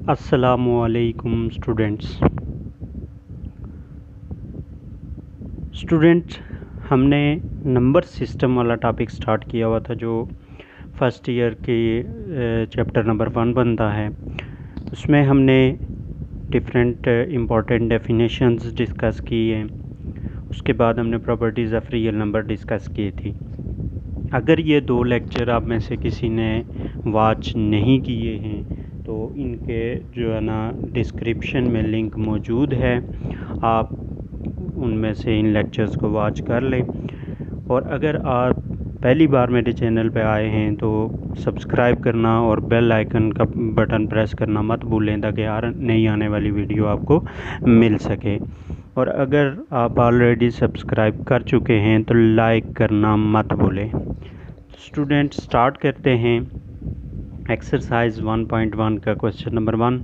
अस्सलामुअलैकुम स्टूडेंट्स हमने number system वाला टॉपिक स्टार्ट किया हुआ था जो फर्स्ट ईयर के चैप्टर नंबर 1 बनता है। उसमें हमने डिफरेंट इम्पॉर्टेंट डेफिनेशंस डिस्कस की हैं। उसके बाद हमने properties of real number discuss की थी। अगर ये 2 लेक्चर आप में से किसी ने वॉच नहीं किए हैं तो इनके जो है ना डिस्क्रिप्शन में लिंक मौजूद है, आप उनमें से इन लेक्चर्स को वॉच कर लें। और अगर आप पहली बार मेरे चैनल पे आए हैं तो सब्सक्राइब करना और बेल आइकन का बटन प्रेस करना मत भूलें ताकि नई आने वाली वीडियो आपको मिल सके। और अगर आप ऑलरेडी सब्सक्राइब कर चुके हैं तो लाइक करना मत भूलें। स्टूडेंट स्टार्ट करते हैं एक्सरसाइज 1.1 का क्वेश्चन नंबर 1।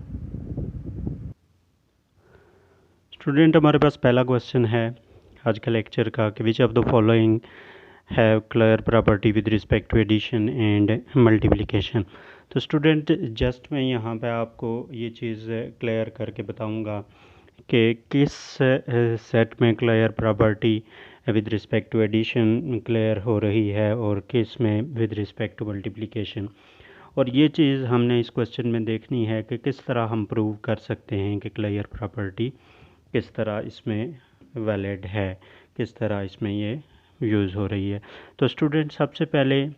स्टूडेंट हमारे पास पहला क्वेश्चन है आज के लेक्चर का कि which of the following have clear property with respect to addition and multiplication. तो स्टूडेंट जस्ट मैं यहाँ पे आपको ये चीज़ क्लियर करके बताऊँगा कि किस सेट में clear property with respect to addition clear हो रही है और किस में विद रिस्पेक्ट टू मल्टीप्लिकेशन। और ये चीज़ हमने इस क्वेश्चन में देखनी है कि किस तरह हम प्रूव कर सकते हैं कि क्लियर प्रॉपर्टी किस तरह इसमें वैलिड है, किस तरह इसमें ये यूज़ हो रही है। तो स्टूडेंट सबसे पहले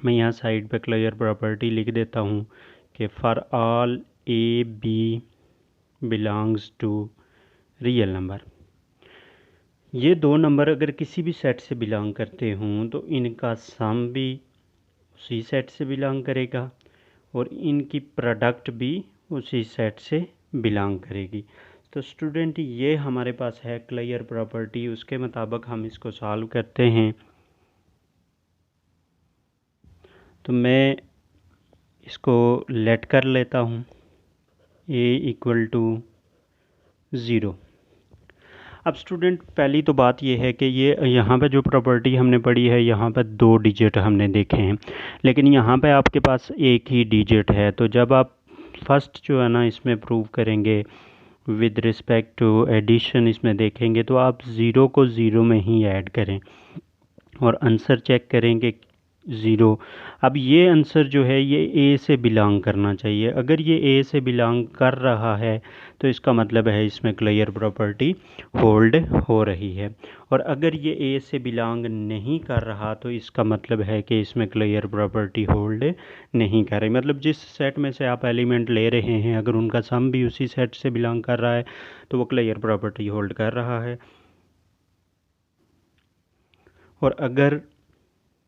मैं यहाँ साइड पे क्लियर प्रॉपर्टी लिख देता हूँ कि for all A B belongs to real number. ये 2 नंबर अगर किसी भी सेट से बिलोंग करते हों तो इनका सम भी उसी सेट से बिलोंग करेगा और इनकी प्रोडक्ट भी उसी सेट से बिलोंग करेगी। तो स्टूडेंट ये हमारे पास है क्लियर प्रॉपर्टी, उसके मुताबिक हम इसको सॉल्व करते हैं। तो मैं इसको लेट कर लेता हूँ a इक्वल टू 0। अब स्टूडेंट पहली तो बात यह है कि ये यहाँ पे जो प्रॉपर्टी हमने पढ़ी है यहाँ पे 2 डिजिट हमने देखे हैं, लेकिन यहाँ पे आपके पास एक ही डिजिट है। तो जब आप फर्स्ट जो है ना इसमें प्रूव करेंगे विद रिस्पेक्ट टू एडिशन इसमें देखेंगे तो आप 0 को 0 में ही ऐड करें और आंसर चेक करेंगे 0। अब ये आंसर जो है ये ए से बिलोंग करना चाहिए। अगर ये ए से बिलोंग कर रहा है तो इसका मतलब है इसमें क्लियर प्रॉपर्टी होल्ड हो रही है। और अगर ये ए से बिलोंग नहीं कर रहा तो इसका मतलब है कि इसमें क्लियर प्रॉपर्टी होल्ड नहीं कर रही। मतलब जिस सेट में से आप एलिमेंट ले रहे हैं अगर उनका सम भी उसी सेट से बिलोंग कर रहा है तो वो क्लियर प्रॉपर्टी होल्ड कर रहा है। और अगर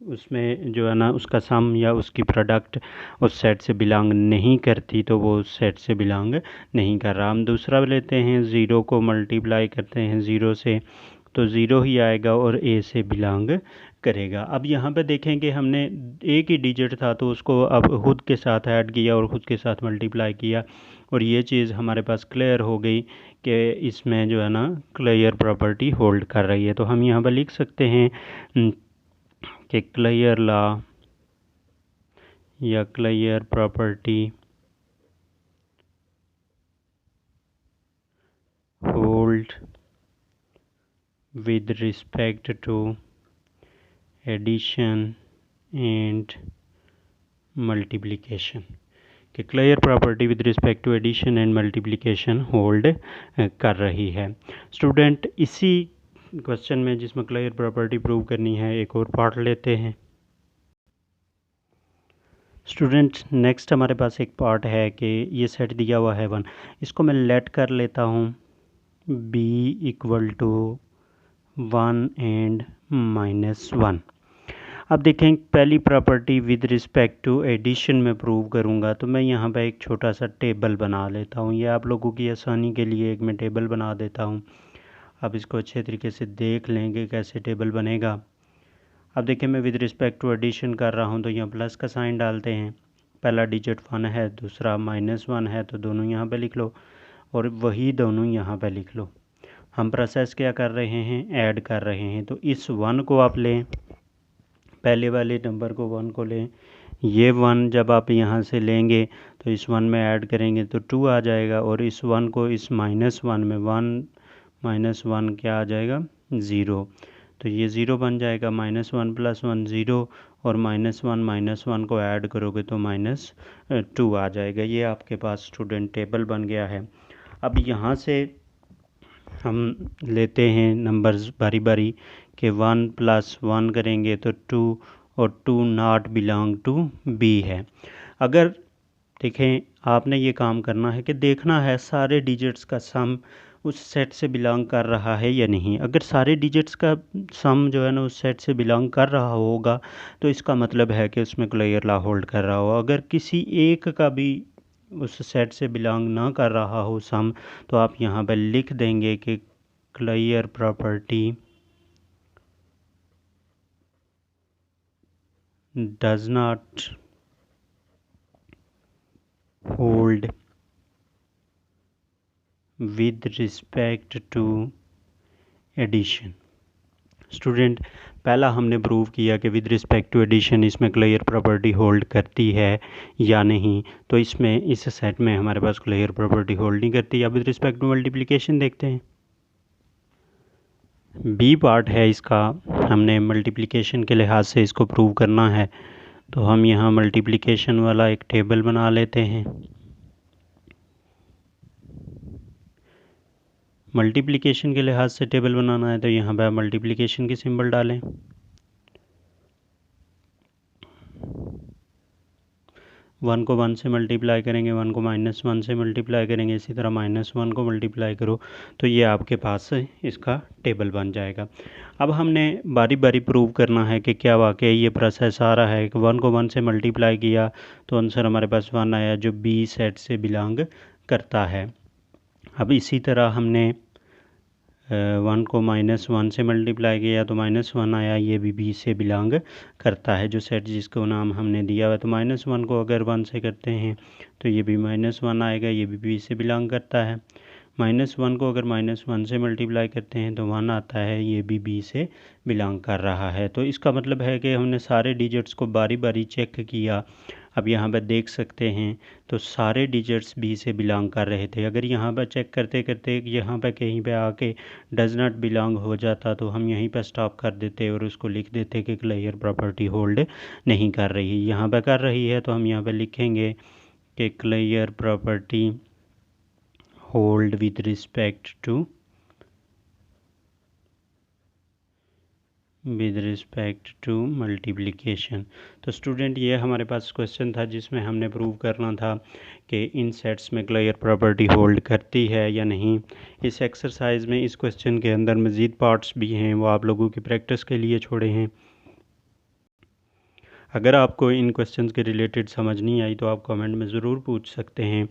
उसमें जो है ना उसका सम या उसकी प्रोडक्ट उस सेट से बिलोंग नहीं करती तो वो उस सेट से बिलोंग नहीं कर रहा। हम दूसरा लेते हैं, 0 को मल्टीप्लाई करते हैं 0 से तो 0 ही आएगा और ए से बिलोंग करेगा। अब यहाँ पे देखेंगे हमने एक ही डिजिट था तो उसको अब खुद के साथ ऐड किया और खुद के साथ मल्टीप्लाई किया और ये चीज़ हमारे पास क्लियर हो गई कि इसमें जो है ना क्लियर प्रॉपर्टी होल्ड कर रही है। तो हम यहाँ पर लिख सकते हैं कि क्लियर लॉ या clear property hold with respect to addition and multiplication. कि clear property with respect to addition and multiplication hold कर रही है। स्टूडेंट इसी क्वेश्चन में जिसमें क्लियर प्रॉपर्टी प्रूव करनी है एक और पार्ट लेते हैं। स्टूडेंट नेक्स्ट हमारे पास एक पार्ट है कि ये सेट दिया हुआ है 1, इसको मैं लेट कर लेता हूँ b इक्वल टू 1 एंड -1। अब देखें पहली property with respect to addition में प्रूव करूँगा तो मैं यहाँ पे एक छोटा सा टेबल बना लेता हूँ। ये आप लोगों की आसानी के लिए एक मैं टेबल बना देता हूँ। आप इसको अच्छे तरीके से देख लेंगे कैसे टेबल बनेगा। अब देखिए मैं विद रिस्पेक्ट टू एडिशन कर रहा हूँ तो यहाँ प्लस का साइन डालते हैं। पहला डिजिट 1 है, दूसरा -1 है तो दोनों यहाँ पे लिख लो और वही दोनों यहाँ पे लिख लो। हम प्रोसेस क्या कर रहे हैं, ऐड कर रहे हैं। तो इस 1 को आप लें, पहले वाले नंबर को 1 को लें, ये 1 जब आप यहाँ से लेंगे तो इस 1 में ऐड करेंगे तो 2 आ जाएगा, और इस 1 को इस -1 में 1 -1 क्या आ जाएगा 0, तो ये 0 बन जाएगा। -1 + 1 0, और -1 को ऐड करोगे तो -2 आ जाएगा। ये आपके पास स्टूडेंट टेबल बन गया है। अब यहाँ से हम लेते हैं नंबर्स बारी बारी के 1 + 1 करेंगे तो 2, और 2 नॉट बिलोंग टू बी है। अगर देखें, आपने ये काम करना है कि देखना है सारे डिजिट्स का सम उस सेट से बिलोंग कर रहा है या नहीं। अगर सारे डिजिट्स का सम जो है ना उस सेट से बिलोंग कर रहा होगा तो इसका मतलब है कि उसमें क्लियर लॉ होल्ड कर रहा हो। अगर किसी एक का भी उस सेट से बिलोंग ना कर रहा हो सम, तो आप यहाँ पर लिख देंगे कि clear property does not hold with respect to addition. Student, पहला हमने प्रूव किया कि विद रिस्पेक्ट टू एडिशन इसमें क्लियर प्रॉपर्टी होल्ड करती है या नहीं, तो इसमें इस सेट में हमारे पास क्लियर प्रॉपर्टी होल्ड नहीं करती। अब विद रिस्पेक्ट टू मल्टीप्लिकेशन देखते हैं। बी पार्ट है इसका, हमने मल्टीप्लिकेशन के लिहाज से इसको प्रूव करना है, तो हम यहाँ मल्टीप्लिकेशन वाला एक टेबल बना लेते हैं। मल्टीप्लिकेशन के लिहाज से टेबल बनाना है तो यहाँ पर मल्टीप्लिकेशन की सिंबल डालें। वन को 1 से मल्टीप्लाई करेंगे, 1 को -1 से मल्टीप्लाई करेंगे, इसी तरह -1 को मल्टीप्लाई करो तो ये आपके पास इसका टेबल बन जाएगा। अब हमने बारी बारी प्रूव करना है कि क्या वाकई ये प्रोसेस आ रहा है कि 1 को 1 से मल्टीप्लाई किया तो आंसर हमारे पास 1 आया जो बी सेट से बिलोंग करता है। अब इसी तरह हमने 1 को -1 से मल्टीप्लाई किया तो -1 आया, ये भी बी से बिलोंग करता है जो सेट जिसको नाम हमने दिया हुआ। तो -1 को अगर 1 से करते हैं तो ये भी -1 आएगा, ये भी बी से बिलोंग करता है। -1 को अगर -1 से मल्टीप्लाई करते हैं तो 1 आता है, ये भी बी से बिलोंग कर रहा है। तो इसका मतलब है कि हमने सारे डिजिट्स को बारी बारी चेक किया। अब यहाँ पर देख सकते हैं तो सारे डिजिट्स बी से बिलोंग कर रहे थे। अगर यहाँ पर चेक करते करते यहाँ पर कहीं पे आके डज़ नॉट बिलोंग हो जाता तो हम यहीं पर स्टॉप कर देते और उसको लिख देते कि क्लियर प्रॉपर्टी होल्ड नहीं कर रही। यहाँ पर कर रही है तो हम यहाँ पर लिखेंगे कि clear property hold with respect to multiplication. तो स्टूडेंट, ये हमारे पास क्वेश्चन था जिसमें हमने प्रूव करना था कि इन सेट्स में क्लियर प्रॉपर्टी होल्ड करती है या नहीं। इस एक्सरसाइज में इस क्वेश्चन के अंदर मज़ीद पार्ट्स भी हैं, वो आप लोगों की प्रैक्टिस के लिए छोड़े हैं। अगर आपको इन क्वेश्चंस के रिलेटेड समझ नहीं आई तो आप कमेंट में ज़रूर पूछ सकते हैं।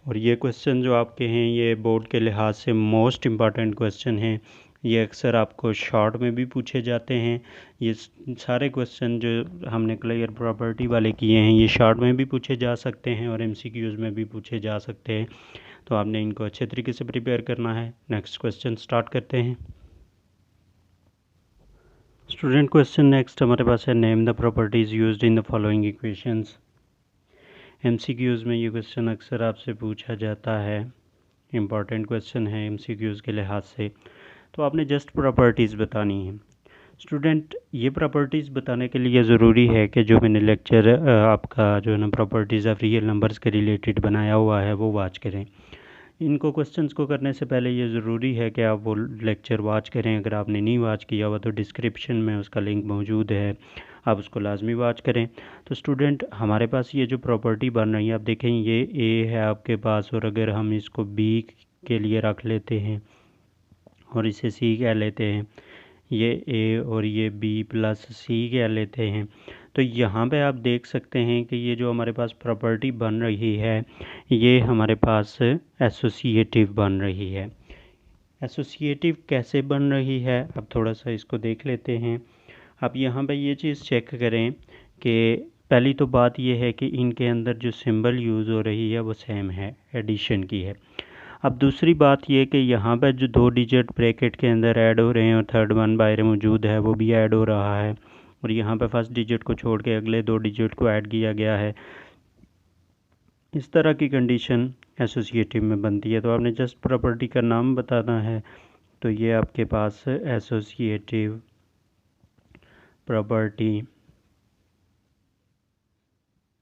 और ये क्वेश्चन जो आपके हैं ये बोर्ड के लिहाज से मोस्ट इम्पॉर्टेंट क्वेश्चन हैं। ये अक्सर आपको शॉर्ट में भी पूछे जाते हैं। ये सारे क्वेश्चन जो हमने क्लियर प्रॉपर्टी वाले किए हैं ये शॉर्ट में भी पूछे जा सकते हैं और एमसीक्यूज़ में भी पूछे जा सकते हैं। तो आपने इनको अच्छे तरीके से प्रिपेयर करना है। नेक्स्ट क्वेश्चन स्टार्ट करते हैं। स्टूडेंट, क्वेश्चन नेक्स्ट हमारे पास है, name the properties used in the following equations. MCQs में ये क्वेश्चन अक्सर आपसे पूछा जाता है, इम्पॉर्टेंट क्वेश्चन है एमसीक्यूज़ के लिहाज से। तो आपने जस्ट प्रॉपर्टीज़ बतानी है। स्टूडेंट, ये प्रॉपर्टीज़ बताने के लिए ज़रूरी है कि जो मैंने लेक्चर आपका जो है ना प्रॉपर्टीज़ ऑफ रियल नंबर्स के रिलेटेड बनाया हुआ है वो वॉच करें। इनको क्वेश्चंस को करने से पहले ये ज़रूरी है कि आप वो लेक्चर वॉच करें। अगर आपने नहीं वॉच किया हुआ तो डिस्क्रिप्शन में उसका लिंक मौजूद है, आप उसको लाजमी वॉच करें। तो स्टूडेंट, हमारे पास ये जो प्रॉपर्टी बन रही है, आप देखें ये ए है आपके पास, और अगर हम इसको बी के लिए रख लेते हैं और इसे सी कह लेते हैं, ये ए और ये बी प्लस सी कह लेते हैं, तो यहाँ पे आप देख सकते हैं कि ये जो हमारे पास प्रॉपर्टी बन रही है ये हमारे पास एसोसिएटिव बन रही है। एसोसिएटिव कैसे बन रही है, अब थोड़ा सा इसको देख लेते हैं। अब यहाँ पे ये चीज़ चेक करें कि पहली तो बात ये है कि इनके अंदर जो सिंबल यूज़ हो रही है वो सेम है, एडिशन की है। अब दूसरी बात ये कि यहाँ पर जो 2 डिजिट ब्रैकेट के अंदर ऐड हो रहे हैं और थर्ड वन बाहर मौजूद है वो भी ऐड हो रहा है, और यहाँ पे फर्स्ट डिजिट को छोड़ के अगले 2 डिजिट को ऐड किया गया है। इस तरह की कंडीशन एसोसिएटिव में बनती है। तो आपने जस्ट प्रॉपर्टी का नाम बताना है। तो ये आपके पास associative property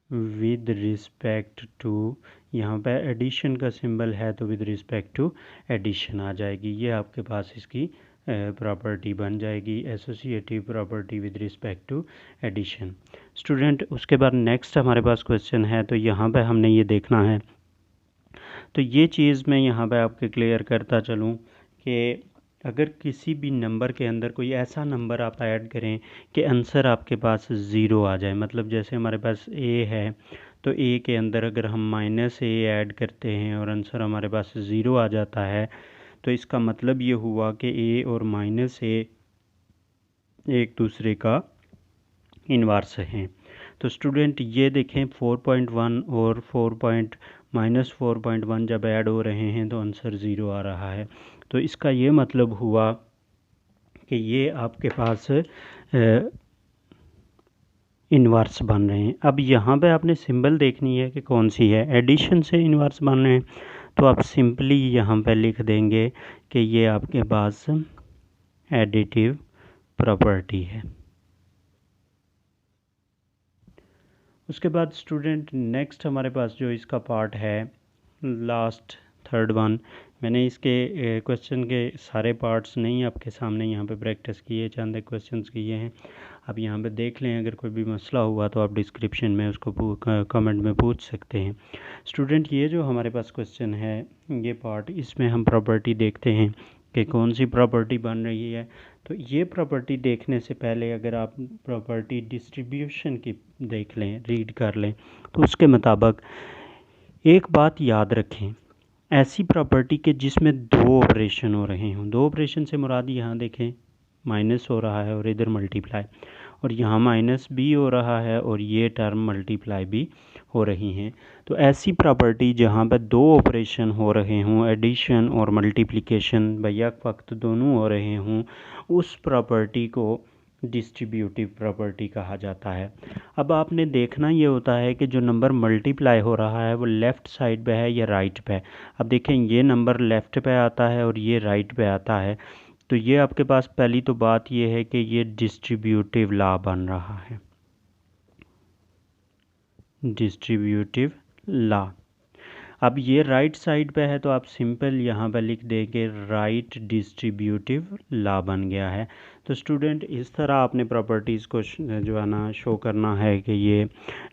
with respect to, यहाँ पे एडिशन का सिंबल है तो विद रिस्पेक्ट टू एडिशन आ जाएगी। ये आपके पास इसकी प्रॉपर्टी बन जाएगी, associative property with respect to addition. Student उसके बाद नेक्स्ट हमारे पास क्वेश्चन है। तो यहाँ पे हमने ये देखना है, तो ये चीज़ मैं यहाँ पे आपके क्लियर करता चलूँ कि अगर किसी भी नंबर के अंदर कोई ऐसा नंबर आप ऐड करें कि आंसर आपके पास ज़ीरो आ जाए, मतलब जैसे हमारे पास ए है, तो ए के अंदर अगर हम माइनस ए ऐड करते हैं और आंसर हमारे पास ज़ीरो आ जाता है, तो इसका मतलब ये हुआ कि ए और माइनस ए एक दूसरे का इन्वर्स हैं। तो स्टूडेंट ये देखें 4.1 और -4.1 जब ऐड हो रहे हैं तो आंसर ज़ीरो आ रहा है। तो इसका ये मतलब हुआ कि ये आपके पास इन्वर्स बन रहे हैं। अब यहाँ पे आपने सिंबल देखनी है कि कौन सी है, एडिशन से इन्वर्स बन रहे हैं। तो आप सिंपली यहाँ पे लिख देंगे कि ये आपके पास एडिटिव प्रॉपर्टी है। उसके बाद स्टूडेंट नेक्स्ट हमारे पास जो इसका पार्ट है, लास्ट थर्ड वन, मैंने इसके क्वेश्चन के सारे पार्ट्स नहीं आपके सामने यहाँ पे प्रैक्टिस किए, चंद क्वेश्चंस किए हैं। आप यहाँ पे देख लें, अगर कोई भी मसला हुआ तो आप डिस्क्रिप्शन में उसको कमेंट में पूछ सकते हैं। स्टूडेंट ये जो हमारे पास क्वेश्चन है, ये पार्ट, इसमें हम प्रॉपर्टी देखते हैं कि कौन सी प्रॉपर्टी बन रही है। तो ये प्रॉपर्टी देखने से पहले अगर आप प्रॉपर्टी डिस्ट्रीब्यूशन की देख लें, रीड कर लें, तो उसके मुताबिक एक बात याद रखें, ऐसी प्रॉपर्टी के जिसमें दो ऑपरेशन हो रहे हों। दो ऑपरेशन से मुराद यहाँ देखें माइनस हो रहा है और इधर मल्टीप्लाई, और यहाँ माइनस भी हो रहा है और ये टर्म मल्टीप्लाई भी हो रही हैं। तो ऐसी प्रॉपर्टी जहाँ पर दो ऑपरेशन हो रहे हों, एडिशन और मल्टीप्लिकेशन बैक वक्त दोनों हो रहे हों, उस प्रॉपर्टी को डिस्ट्रीब्यूटिव प्रॉपर्टी कहा जाता है। अब आपने देखना ये होता है कि जो नंबर मल्टीप्लाई हो रहा है वो लेफ़्ट साइड पे है या राइट पे है। अब देखें ये नंबर लेफ़्ट पे आता है और ये राइट पे आता है, तो ये आपके पास पहली तो बात ये है कि ये डिस्ट्रीब्यूटिव लॉ बन रहा है, डिस्ट्रीब्यूटिव लॉ। अब ये राइट साइड पे है तो आप सिंपल यहाँ पे लिख देंगे राइट डिस्ट्रीब्यूटिव लॉ बन गया है। तो स्टूडेंट इस तरह आपने प्रॉपर्टीज़ को जो है ना शो करना है कि ये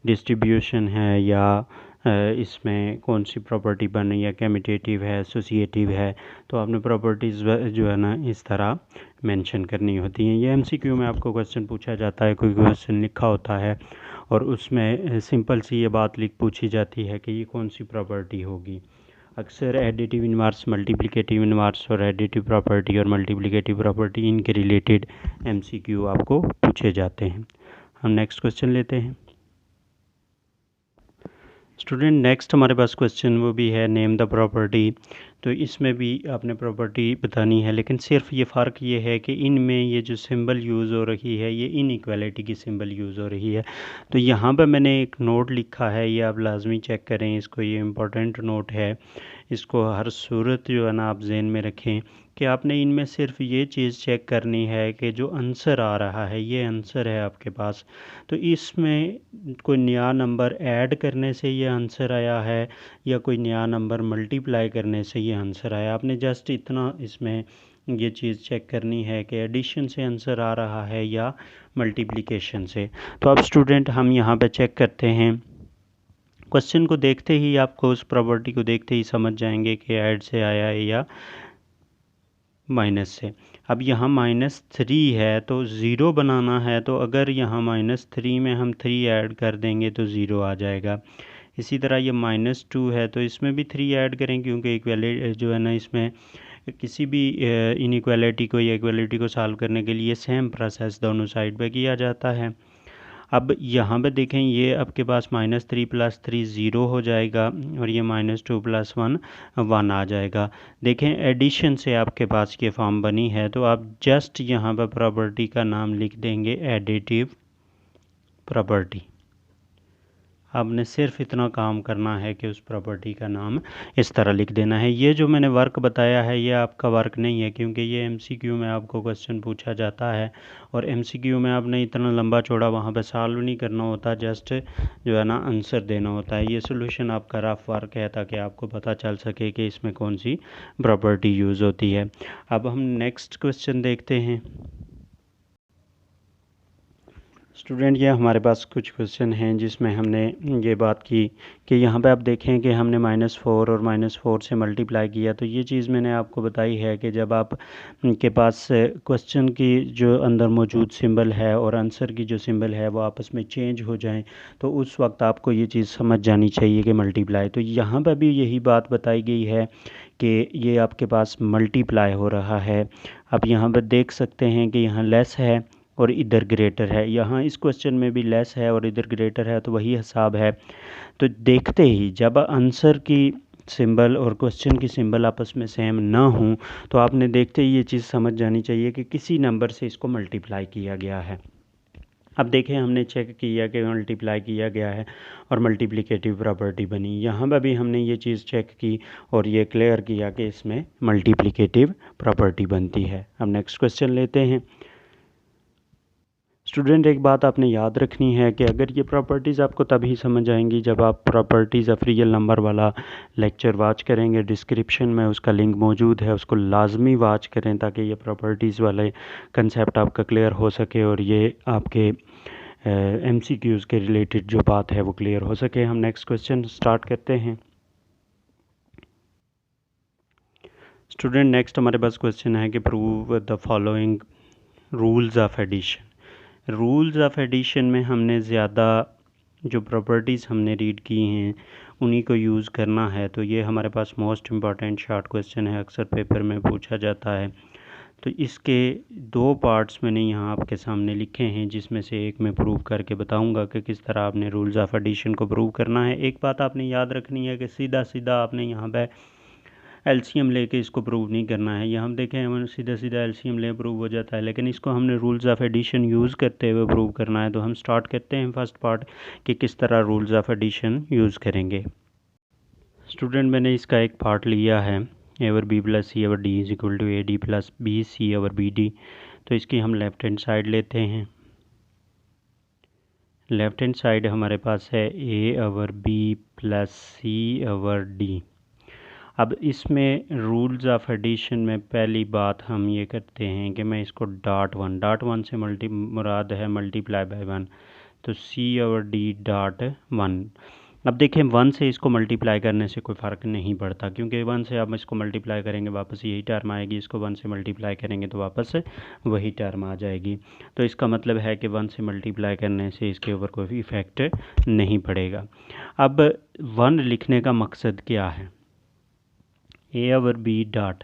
डिस्ट्रीब्यूशन है या इसमें कौन सी प्रॉपर्टी बन रही है, कम्यूटेटिव है, एसोसिएटिव है। तो आपने प्रॉपर्टीज़ जो है ना इस तरह मेंशन करनी होती हैं। ये एमसीक्यू में आपको क्वेश्चन पूछा जाता है, कोई क्वेश्चन लिखा होता है और उसमें सिंपल सी ये बात पूछी जाती है कि ये कौन सी प्रॉपर्टी होगी। अक्सर एडिटिव इन्वर्स, मल्टीप्लिकेटिव इन्वर्स और एडिटिव प्रॉपर्टी और मल्टीप्लिकेटिव प्रॉपर्टी इनके रिलेटेड एमसीक्यू आपको पूछे जाते हैं। हम नेक्स्ट क्वेश्चन लेते हैं। स्टूडेंट नेक्स्ट हमारे पास क्वेश्चन वो भी है नेम द प्रॉपर्टी। तो इसमें भी आपने प्रॉपर्टी बतानी है, लेकिन सिर्फ ये फ़र्क ये है कि इनमें ये जो सिंबल यूज़ हो रही है ये इनइक्वालिटी की सिंबल यूज़ हो रही है। तो यहाँ पर मैंने एक नोट लिखा है, ये आप लाजमी चेक करें इसको, ये इम्पोर्टेंट नोट है, इसको हर सूरत जो है ना आप जहन में रखें कि आपने इनमें सिर्फ ये चीज़ चेक करनी है कि जो आंसर आ रहा है ये आंसर है आपके पास, तो इसमें कोई नया नंबर ऐड करने से ये आंसर आया है या कोई नया नंबर मल्टीप्लाई करने से ये आंसर आया। आपने जस्ट इतना इसमें ये चीज़ चेक करनी है कि एडिशन से आंसर आ रहा है या मल्टीप्लिकेशन से। तो अब स्टूडेंट हम यहाँ पे चेक करते हैं, क्वेश्चन को देखते ही आपको उस प्रॉपर्टी को देखते ही समझ जाएंगे कि ऐड से आया है या माइनस से। अब यहाँ -3 है तो ज़ीरो बनाना है, तो अगर यहाँ -3 में हम 3 ऐड कर देंगे तो ज़ीरो आ जाएगा। इसी तरह ये -2 है तो इसमें भी 3 ऐड करें, क्योंकि इक्वलिटी जो है ना इसमें किसी भी इनइक्वालिटी को या इक्वलिटी को सॉल्व करने के लिए सेम प्रोसेस दोनों साइड पे किया जाता है। अब यहाँ पे देखें, ये आपके पास -3 + 3 0 हो जाएगा और ये -2 + 1 1 आ जाएगा। देखें एडिशन से आपके पास ये फॉर्म बनी है, तो आप जस्ट यहाँ पर प्रॉपर्टी का नाम लिख देंगे एडिटिव प्रॉपर्टी। आपने सिर्फ इतना काम करना है कि उस प्रॉपर्टी का नाम इस तरह लिख देना है। ये जो मैंने वर्क बताया है ये आपका वर्क नहीं है, क्योंकि ये एमसीक्यू में आपको क्वेश्चन पूछा जाता है और एमसीक्यू में आपने इतना लंबा चौड़ा वहाँ पे सॉल्व नहीं करना होता, जस्ट जो है ना आंसर देना होता है। ये सोल्यूशन आपका रफ वर्क है ताकि आपको पता चल सके कि इसमें कौन सी प्रॉपर्टी यूज़ होती है। अब हम नेक्स्ट क्वेश्चन देखते हैं। स्टूडेंट, ये हमारे पास कुछ क्वेश्चन हैं जिसमें हमने ये बात की कि यहाँ पे आप देखें कि हमने -4 और -4 से मल्टीप्लाई किया। तो ये चीज़ मैंने आपको बताई है कि जब आप के पास क्वेश्चन की जो अंदर मौजूद सिंबल है और आंसर की जो सिंबल है वो आपस में चेंज हो जाएं, तो उस वक्त आपको ये चीज़ समझ जानी चाहिए कि मल्टीप्लाई। तो यहाँ पर भी यही बात बताई गई है कि ये आपके पास मल्टीप्लाई हो रहा है। आप यहाँ पर देख सकते हैं कि यहाँ लेस है और इधर ग्रेटर है, यहाँ इस क्वेश्चन में भी लेस है और इधर ग्रेटर है, तो वही हिसाब है। तो देखते ही जब आंसर की सिंबल और क्वेश्चन की सिंबल आपस में सेम ना हो, तो आपने देखते ही ये चीज़ समझ जानी चाहिए कि किसी नंबर से इसको मल्टीप्लाई किया गया है। अब देखें, हमने चेक किया कि मल्टीप्लाई किया गया है और मल्टीप्लिकेटिव प्रॉपर्टी बनी। यहाँ पर भी हमने ये चीज़ चेक की और ये क्लियर किया कि इसमें मल्टीप्लिकेटिव प्रॉपर्टी बनती है। अब नेक्स्ट क्वेश्चन लेते हैं। स्टूडेंट, एक बात आपने याद रखनी है कि अगर ये प्रॉपर्टीज़ आपको तभी समझ आएंगी जब आप प्रॉपर्टीज़ ऑफ रियल नंबर वाला लेक्चर वॉच करेंगे। डिस्क्रिप्शन में उसका लिंक मौजूद है, उसको लाजमी वॉच करें ताकि ये प्रॉपर्टीज़ वाले कंसेप्ट आपका क्लियर हो सके और ये आपके एमसीक्यूज़ के रिलेटेड जो बात है वो क्लियर हो सके। हम नेक्स्ट क्वेश्चन स्टार्ट करते हैं। स्टूडेंट, नेक्स्ट हमारे पास क्वेश्चन है कि prove the following rules of addition. Rules of addition में हमने ज़्यादा जो प्रॉपर्टीज़ हमने रीड की हैं उन्हीं को यूज़ करना है। तो ये हमारे पास मोस्ट इम्पॉर्टेंट शॉर्ट क्वेश्चन है, अक्सर पेपर में पूछा जाता है। तो इसके 2 पार्ट्स मैंने यहाँ आपके सामने लिखे हैं, जिसमें से एक मैं प्रूव करके बताऊँगा कि किस तरह आपने रूल्स ऑफ एडिशन को प्रूव करना है। एक बात आपने याद रखनी है कि सीधा सीधा आपने यहाँ पर एलसीएम लेके इसको प्रूव नहीं करना है। यहाँ हम देखें हम सीधा सीधा एलसीएम ले प्रूव हो जाता है, लेकिन इसको हमने रूल्स ऑफ एडिशन यूज़ करते हुए प्रूव करना है। तो हम स्टार्ट करते हैं फर्स्ट पार्ट कि किस तरह रूल्स ऑफ एडिशन यूज़ करेंगे। स्टूडेंट, मैंने इसका एक पार्ट लिया है, A over B plus C over D is equal to A D plus B C over B D. तो इसकी हम लेफ़्ट हैंड साइड लेते हैं। लेफ़्ट हैंड साइड हमारे पास है A over B plus C over D. अब इसमें rules of addition में पहली बात हम ये करते हैं कि मैं इसको डॉट वन से मुराद है मल्टीप्लाई बाय 1, तो सी ओवर डी डॉट 1। अब देखें 1 से इसको मल्टीप्लाई करने से कोई फ़र्क नहीं पड़ता, क्योंकि 1 से आप इसको मल्टीप्लाई करेंगे वापस यही टर्म आएगी, इसको 1 से मल्टीप्लाई करेंगे तो वापस वही टर्म आ जाएगी। तो इसका मतलब है कि 1 से मल्टीप्लाई करने से इसके ऊपर कोई इफ़ेक्ट नहीं पड़ेगा। अब 1 लिखने का मकसद क्या है, ए ओवर बी डॉट।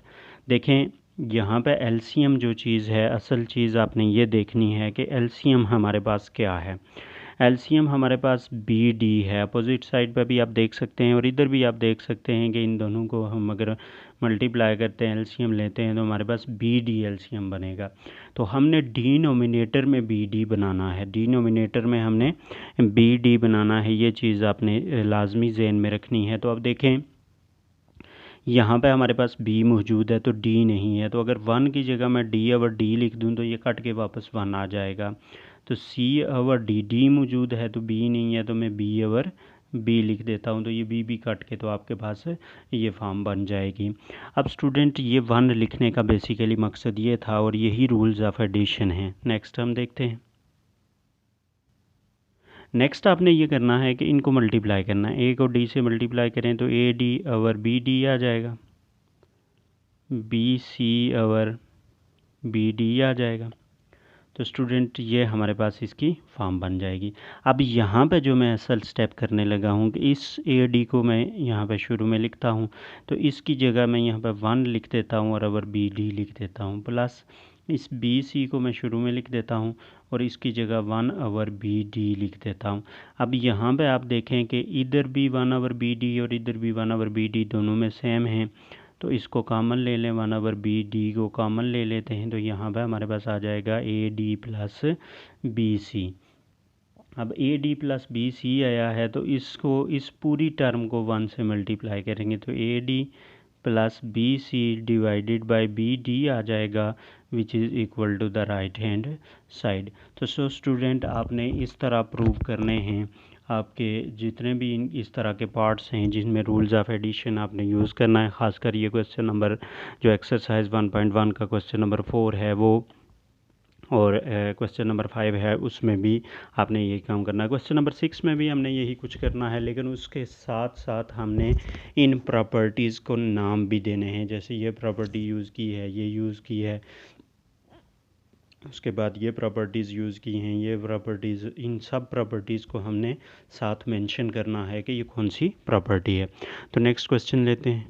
देखें यहाँ पे एलसीएम जो चीज़ है, असल चीज़ आपने ये देखनी है कि एलसीएम हमारे पास क्या है। एलसीएम हमारे पास बी डी है, अपोजिट साइड पे भी आप देख सकते हैं और इधर भी आप देख सकते हैं कि इन दोनों को हम अगर मल्टीप्लाई करते हैं, एलसीएम लेते हैं, तो हमारे पास बी डी एलसीएम बनेगा। तो हमने डिनोमिनेटर में बी डी बनाना है, डिनोमिनेटर में हमने बी डी बनाना है, ये चीज़ आपने लाजमी ज़हन में रखनी है। तो अब देखें यहाँ पे हमारे पास b मौजूद है तो d नहीं है, तो अगर 1 की जगह मैं d ओवर d लिख दूँ तो ये कट के वापस 1 आ जाएगा। तो c ओवर d मौजूद है तो b नहीं है, तो मैं b ओवर b लिख देता हूँ, तो ये b कट के तो आपके पास ये फॉर्म बन जाएगी। अब स्टूडेंट, ये 1 लिखने का बेसिकली मकसद ये था और यही रूल्स ऑफ एडिशन है। नेक्स्ट हम देखते हैं। नेक्स्ट आपने ये करना है कि इनको मल्टीप्लाई करना है, ए को डी से मल्टीप्लाई करें तो A D over B D आ जाएगा, B C over B D आ जाएगा। तो स्टूडेंट, ये हमारे पास इसकी फॉर्म बन जाएगी। अब यहाँ पे जो मैं असल स्टेप करने लगा हूँ कि इस ए डी को मैं यहाँ पे शुरू में लिखता हूँ, तो इसकी जगह मैं यहाँ पे 1 लिख देता हूँ और ओवर बी डी लिख देता हूँ, प्लस इस बी सी को मैं शुरू में लिख देता हूँ और इसकी जगह 1/BD लिख देता हूँ। अब यहाँ पे आप देखें कि इधर भी 1/BD और इधर भी 1/BD दोनों में सेम है, तो इसको कॉमन ले लें, 1/BD को कॉमन ले लेते हैं, तो यहाँ पे हमारे पास आ जाएगा AD प्लस BC। अब AD प्लस BC आया है तो इसको, इस पूरी टर्म को 1 से मल्टीप्लाई करेंगे तो AD plus BC divided by BD आ जाएगा, which is equal to the right hand side. तो सो स्टूडेंट, आपने इस तरह प्रूव करने हैं। आपके जितने भी इस तरह के पार्ट्स हैं जिसमें रूल्स ऑफ एडिशन आपने यूज़ करना है, ख़ासकर ये क्वेश्चन नंबर जो एक्सरसाइज 1.1 का क्वेश्चन नंबर 4 है वो, और क्वेश्चन नंबर 5 है उसमें भी आपने यही काम करना है। क्वेश्चन नंबर 6 में भी हमने यही कुछ करना है, लेकिन उसके साथ साथ हमने इन प्रॉपर्टीज़ को नाम भी देने हैं। जैसे ये प्रॉपर्टी यूज़ की है, ये यूज़ की है, उसके बाद ये प्रॉपर्टीज़ यूज़ की हैं, ये प्रॉपर्टीज़, इन सब प्रॉपर्टीज़ को हमने साथ मेंशन करना है कि ये कौन सी प्रॉपर्टी है। तो नेक्स्ट क्वेश्चन लेते हैं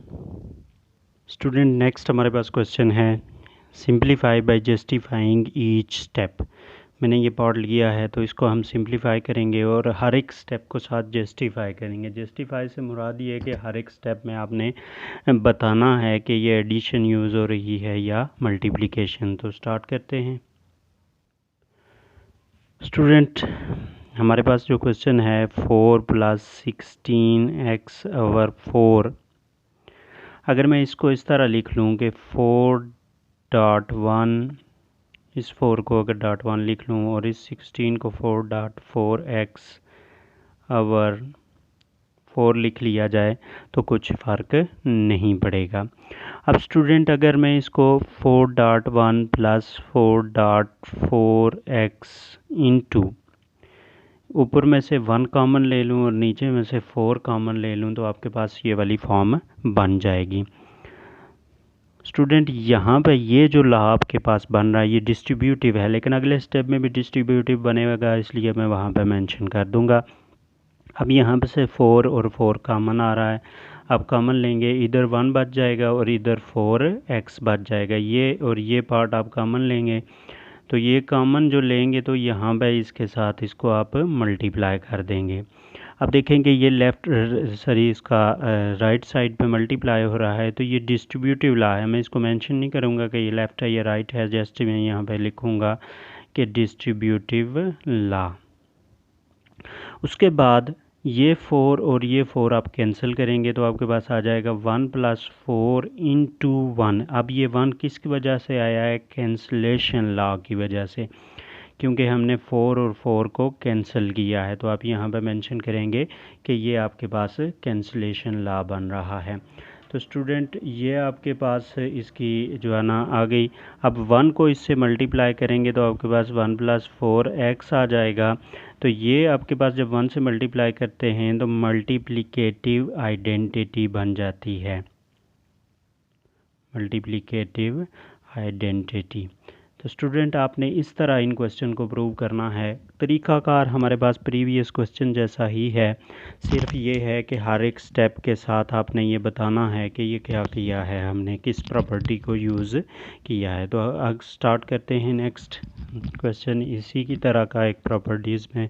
स्टूडेंट। नेक्स्ट हमारे पास क्वेश्चन है simplify by justifying each step. मैंने ये पार्ट लिया है तो इसको हम सिंप्लीफाई करेंगे और हर एक स्टेप को साथ जस्टिफाई करेंगे। जस्टिफाई से मुराद ये है कि हर एक स्टेप में आपने बताना है कि ये एडिशन यूज़ हो रही है या मल्टीप्लिकेशन। तो स्टार्ट करते हैं स्टूडेंट। हमारे पास जो क्वेश्चन है 4 + 16x/4, अगर मैं इसको इस तरह लिख लूँ कि 4.1, इस 4 को अगर .1 लिख लूँ और इस 16 को 4.4x/4 लिख लिया जाए तो कुछ फ़र्क नहीं पड़ेगा। अब स्टूडेंट, अगर मैं इसको 4.1 + 4.4x इंटू ऊपर में से 1 कॉमन ले लूँ और नीचे में से 4 कॉमन ले लूँ तो आपके पास ये वाली फॉर्म बन जाएगी। स्टूडेंट, यहाँ पे ये जो ला आपके पास बन रहा है ये डिस्ट्रीब्यूटिव है, लेकिन अगले स्टेप में भी डिस्ट्रीब्यूटिव बनेगा, इसलिए मैं वहाँ पे मेंशन कर दूँगा। अब यहाँ पे से 4 और 4 कॉमन आ रहा है, अब कॉमन लेंगे, इधर 1 बच जाएगा और इधर 4x बच जाएगा। ये और ये पार्ट आप कॉमन लेंगे, तो ये कॉमन जो लेंगे तो यहाँ पे इसके साथ इसको आप मल्टीप्लाई कर देंगे। अब देखेंगे ये लेफ़्ट इसका राइट साइड पे मल्टीप्लाई हो रहा है, तो ये डिस्ट्रीब्यूटिव ला है। मैं इसको मेंशन नहीं करूँगा कि ये लेफ़्ट है या राइट है, जस्ट मैं यहाँ पे लिखूँगा कि डिस्ट्रीब्यूटिव ला। उसके बाद ये 4 और ये 4 आप कैंसिल करेंगे तो आपके पास आ जाएगा 1 + 4 × 1। अब ये 1 किसकी वजह से आया है? कैंसलेशन लॉ की वजह से, क्योंकि हमने 4 और 4 को कैंसिल किया है। तो आप यहाँ पे मेंशन करेंगे कि ये आपके पास कैंसलेशन लॉ बन रहा है। तो स्टूडेंट, ये आपके पास इसकी जो है ना आ गई। अब 1 को इससे मल्टीप्लाई करेंगे तो आपके पास 1 + 4x आ जाएगा। तो ये आपके पास जब 1 से मल्टीप्लाई करते हैं तो मल्टीप्लिकेटिव आइडेंटिटी बन जाती है, मल्टीप्लिकेटिव आइडेंटिटी। तो स्टूडेंट, आपने इस तरह इन क्वेश्चन को प्रूव करना है। तरीक़ाकार हमारे पास प्रीवियस क्वेश्चन जैसा ही है, सिर्फ ये है कि हर एक स्टेप के साथ आपने ये बताना है कि ये क्या किया है, हमने किस प्रॉपर्टी को यूज़ किया है। तो अब स्टार्ट करते हैं नेक्स्ट क्वेश्चन इसी की तरह का एक प्रॉपर्टीज़ में।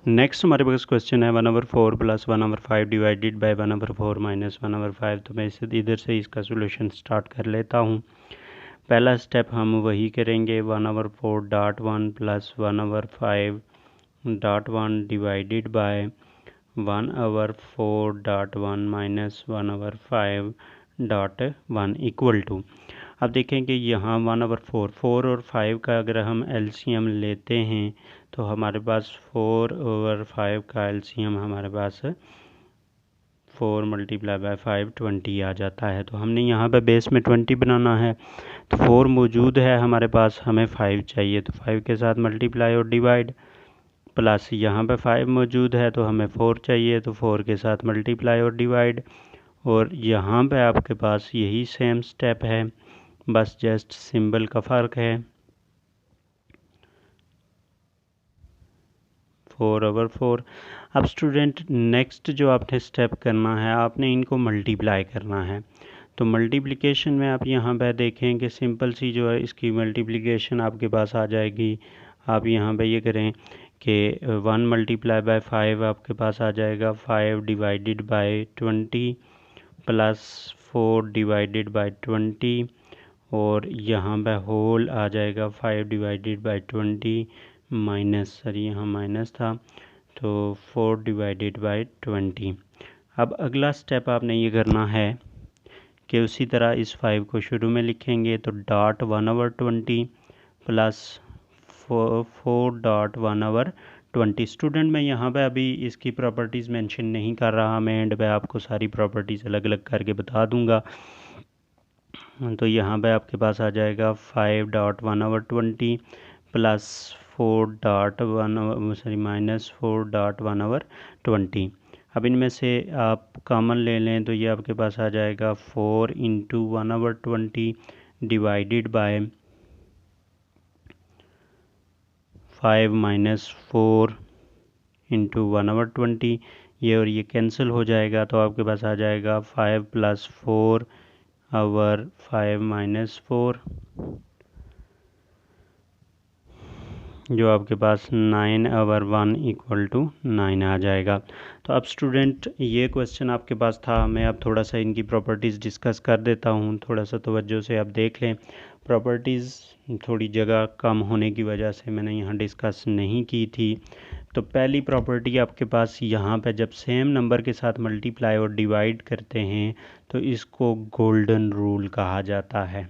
नेक्स्ट हमारे पास क्वेश्चन है 1/4 + 1/5 डिवाइडेड बाय 1/4 - 1/5। तो मैं इसे इधर से इसका सोल्यूशन स्टार्ट कर लेता हूँ। पहला स्टेप हम वही करेंगे, 1/4.1 + 1/5.1 डिवाइडेड बाय 1/4.1 - 1/5.1 इक्वल टू। अब देखें कि यहाँ 1/4 4 और 5 का अगर हम एलसीएम लेते हैं तो हमारे पास 4/5 का एलसीएम हमारे पास 4 × 5 20 आ जाता है। तो हमने यहाँ पे बेस में 20 बनाना है, तो 4 मौजूद है हमारे पास, हमें 5 चाहिए, तो 5 के साथ मल्टीप्लाई और डिवाइड, प्लस यहाँ पे 5 मौजूद है तो हमें 4 चाहिए, तो 4 के साथ मल्टीप्लाई और डिवाइड, और यहाँ पे आपके पास यही सेम स्टेप है, बस जस्ट सिंबल का फ़र्क है। 4/4। अब स्टूडेंट, नेक्स्ट जो आपने स्टेप करना है, आपने इनको मल्टीप्लाई करना है। तो मल्टीप्लिकेशन में आप यहाँ पे देखें कि सिंपल सी जो है इसकी मल्टीप्लिकेशन आपके पास आ जाएगी। आप यहाँ पे ये करें कि 1 मल्टीप्लाई बाय 5 आपके पास आ जाएगा 5 divided by 20 plus 4 divided by 20 और यहाँ पे होल आ जाएगा 5 डिवाइडेड बाय 20 माइनस, सॉरी यहाँ माइनस था, तो 4 डिवाइडेड बाय 20। अब अगला स्टेप आपने ये करना है कि उसी तरह इस 5 को शुरू में लिखेंगे, तो डॉट 1/20 प्लस 4 डॉट 1/20। स्टूडेंट मैं यहाँ पे अभी इसकी प्रॉपर्टीज़ मेंशन नहीं कर रहा, मैं एंड पे आपको सारी प्रॉपर्टीज़ अलग अलग करके बता दूंगा। तो यहाँ पे आपके पास आ जाएगा 5 dot 1/20 plus 4 dot minus 4 dot 1/20। अब इनमें से आप कॉमन ले लें तो ये आपके पास आ जाएगा 4 into 1/20 divided by 5 minus 4 into 1/20। ये और ये कैंसिल हो जाएगा, तो आपके पास आ जाएगा 5 प्लस 4 ओवर 5 माइनस 4, जो आपके पास 9/1 इक्वल टू 9 आ जाएगा। तो अब स्टूडेंट ये क्वेश्चन आपके पास था, मैं अब थोड़ा सा इनकी प्रॉपर्टीज़ डिस्कस कर देता हूँ, थोड़ा सा तवज्जो से आप देख लें। प्रॉपर्टीज़ थोड़ी जगह कम होने की वजह से मैंने यहाँ डिस्कस नहीं की थी। तो पहली प्रॉपर्टी आपके पास यहाँ पे जब सेम नंबर के साथ मल्टीप्लाई और डिवाइड करते हैं तो इसको गोल्डन रूल कहा जाता है।